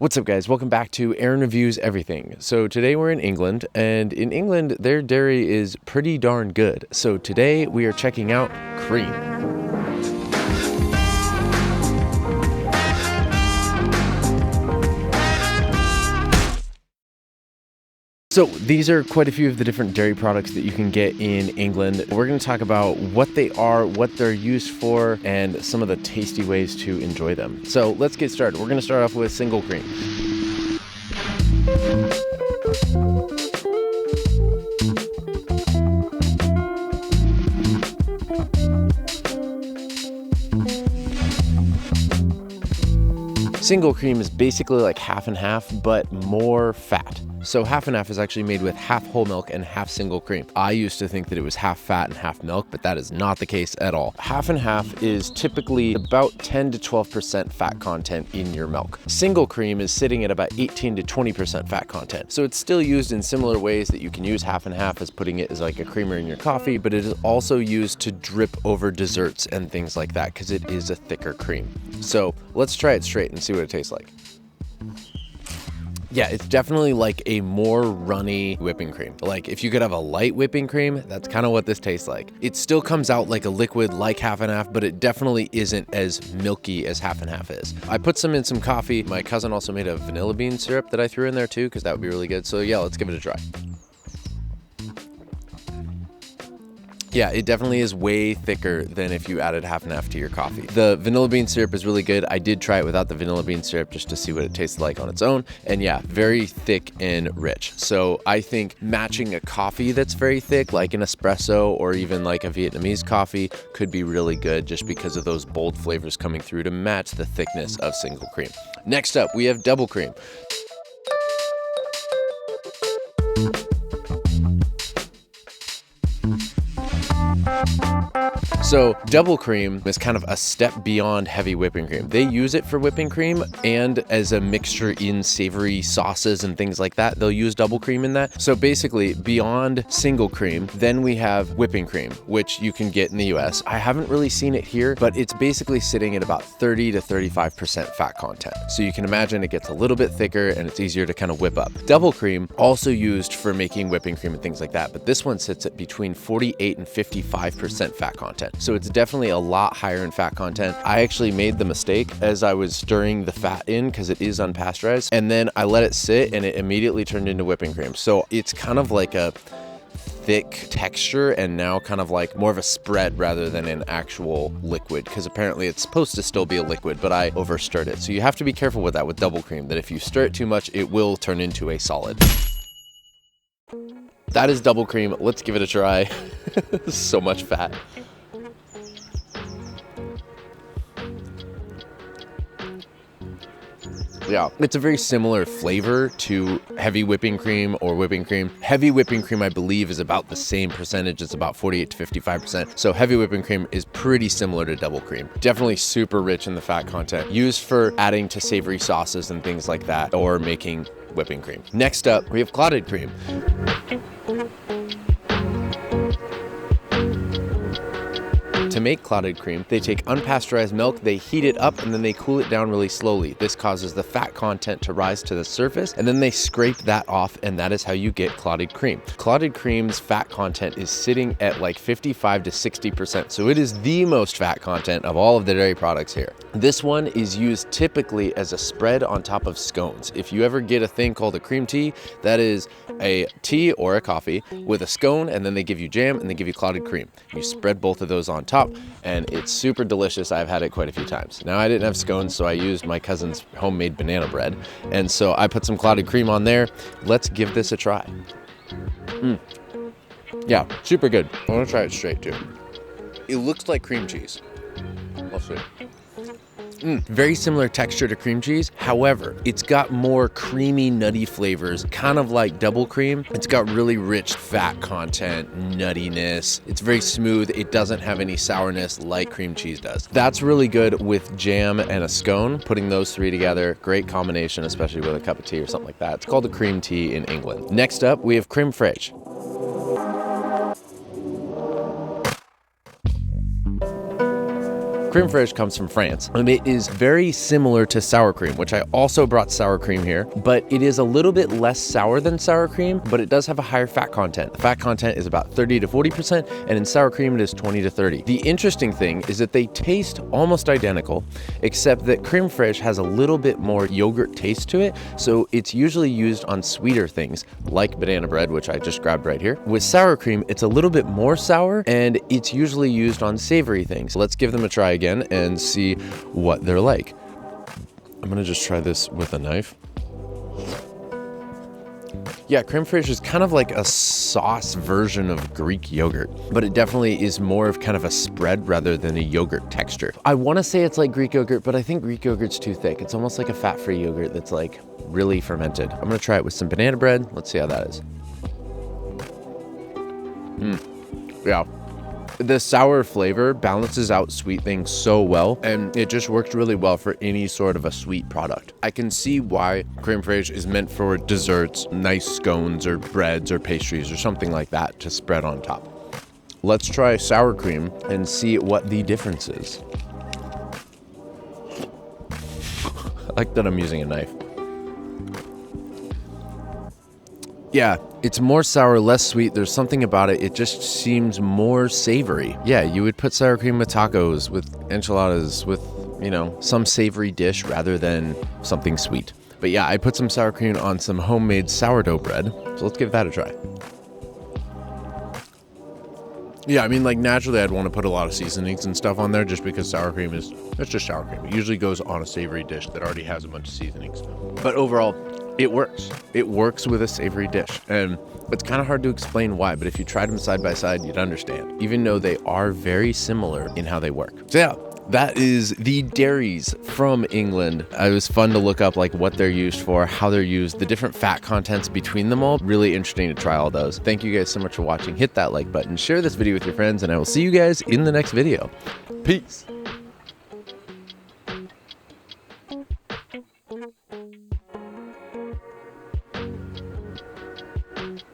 What's up guys, welcome back to Aaron Reviews Everything. So today we're in England, and in England their dairy is pretty darn good. So today we are checking out cream. So these are quite a few of the different dairy products that you can get in England. We're going to talk about what they are, what they're used for, and some of the tasty ways to enjoy them. So let's get started. We're going to start off with single cream. Single cream is basically like half and half, but more fat. So half and half is actually made with half whole milk and half single cream. I used to think that it was half fat and half milk, but that is not the case at all. Half and half is typically about 10 to 12% fat content in your milk. Single cream is sitting at about 18 to 20% fat content. So it's still used in similar ways that you can use half and half as putting it as like a creamer in your coffee, but it is also used to drip over desserts and things like that because it is a thicker cream. So let's try it straight and see what it tastes like. Yeah, it's definitely like a more runny whipping cream. Like if you could have a light whipping cream, that's kind of what this tastes like. It still comes out like a liquid like half and half, but it definitely isn't as milky as half and half is. I put some in some coffee. My cousin also made a vanilla bean syrup that I threw in there too, because that would be really good. So yeah, let's give it a try. Yeah, it definitely is way thicker than if you added half and half to your coffee. The vanilla bean syrup is really good. I did try it without the vanilla bean syrup just to see what it tasted like on its own. And yeah, very thick and rich. So I think matching a coffee that's very thick, like an espresso or even like a Vietnamese coffee, could be really good just because of those bold flavors coming through to match the thickness of single cream. Next up, we have double cream. So double cream is kind of a step beyond heavy whipping cream. They use it for whipping cream and as a mixture in savory sauces and things like that. They'll use double cream in that. So basically beyond single cream, then we have whipping cream, which you can get in the US. I haven't really seen it here, but it's basically sitting at about 30 to 35% fat content. So you can imagine it gets a little bit thicker and it's easier to kind of whip up. Double cream, also used for making whipping cream and things like that, but this one sits at between 48 and 55% fat content. So it's definitely a lot higher in fat content. I actually made the mistake as I was stirring the fat in because it is unpasteurized, and then I let it sit and it immediately turned into whipping cream. So it's kind of like a thick texture and now kind of like more of a spread rather than an actual liquid, because apparently it's supposed to still be a liquid, but I overstirred it. So you have to be careful with that with double cream, that if you stir it too much, it will turn into a solid. That is double cream. Let's give it a try. So much fat. Yeah, it's a very similar flavor to heavy whipping cream or whipping cream. Heavy whipping cream, I believe, is about the same percentage. It's about 48 to 55%. So heavy whipping cream is pretty similar to double cream. Definitely super rich in the fat content. Used for adding to savory sauces and things like that, or making whipping cream. Next up, we have clotted cream. To make clotted cream, they take unpasteurized milk, they heat it up, and then they cool it down really slowly. This causes the fat content to rise to the surface, and then they scrape that off, and that is how you get clotted cream. Clotted cream's fat content is sitting at like 55 to 60%, so it is the most fat content of all of the dairy products here. This one is used typically as a spread on top of scones. If you ever get a thing called a cream tea, that is a tea or a coffee with a scone, and then they give you jam and they give you clotted cream. You spread both of those on top, and it's super delicious. I've had it quite a few times. Now I didn't have scones, so I used my cousin's homemade banana bread, and so I put some clotted cream on there. Let's give this a try. Yeah, super good. I want to try it straight too. It looks like cream cheese. We'll see. Very similar texture to cream cheese. However, it's got more creamy, nutty flavors, kind of like double cream. It's got really rich fat content, nuttiness. It's very smooth. It doesn't have any sourness like cream cheese does. That's really good with jam and a scone. Putting those three together, great combination, especially with a cup of tea or something like that. It's called a cream tea in England. Next up, we have creme fraiche. Creme fraiche comes from France, and it is very similar to sour cream, which I also brought sour cream here, but it is a little bit less sour than sour cream, but it does have a higher fat content. The fat content is about 30 to 40%, and in sour cream it is 20 to 30. The interesting thing is that they taste almost identical, except that creme fraiche has a little bit more yogurt taste to it, so it's usually used on sweeter things like banana bread, which I just grabbed right here. With sour cream, it's a little bit more sour, and it's usually used on savory things. Let's give them a try again and see what they're like. I'm gonna just try this with a knife. Yeah, creme fraiche is kind of like a sauce version of Greek yogurt, but it definitely is more of kind of a spread rather than a yogurt texture. I want to say it's like Greek yogurt, but I think Greek yogurt's too thick. It's almost like a fat-free yogurt that's like really fermented. I'm gonna try it with some banana bread. Let's see how that is. Yeah. The sour flavor balances out sweet things so well, and it just works really well for any sort of a sweet product. I can see why creme fraiche is meant for desserts, nice scones or breads or pastries or something like that to spread on top. Let's try sour cream and see what the difference is. I like that I'm using a knife. Yeah, it's more sour, less sweet. There's something about it. It just seems more savory. Yeah, you would put sour cream with tacos, with enchiladas, with, you know, some savory dish rather than something sweet. But yeah, I put some sour cream on some homemade sourdough bread. So let's give that a try. Yeah, I mean, like, naturally I'd want to put a lot of seasonings and stuff on there just because sour cream is, it's just sour cream. It usually goes on a savory dish that already has a bunch of seasonings. But overall, it works. It works with a savory dish. And it's kind of hard to explain why, but if you tried them side by side, you'd understand, even though they are very similar in how they work. So yeah, that is the dairies from England. It was fun to look up like what they're used for, how they're used, the different fat contents between them all. Really interesting to try all those. Thank you guys so much for watching. Hit that like button, share this video with your friends, and I will see you guys in the next video. Peace.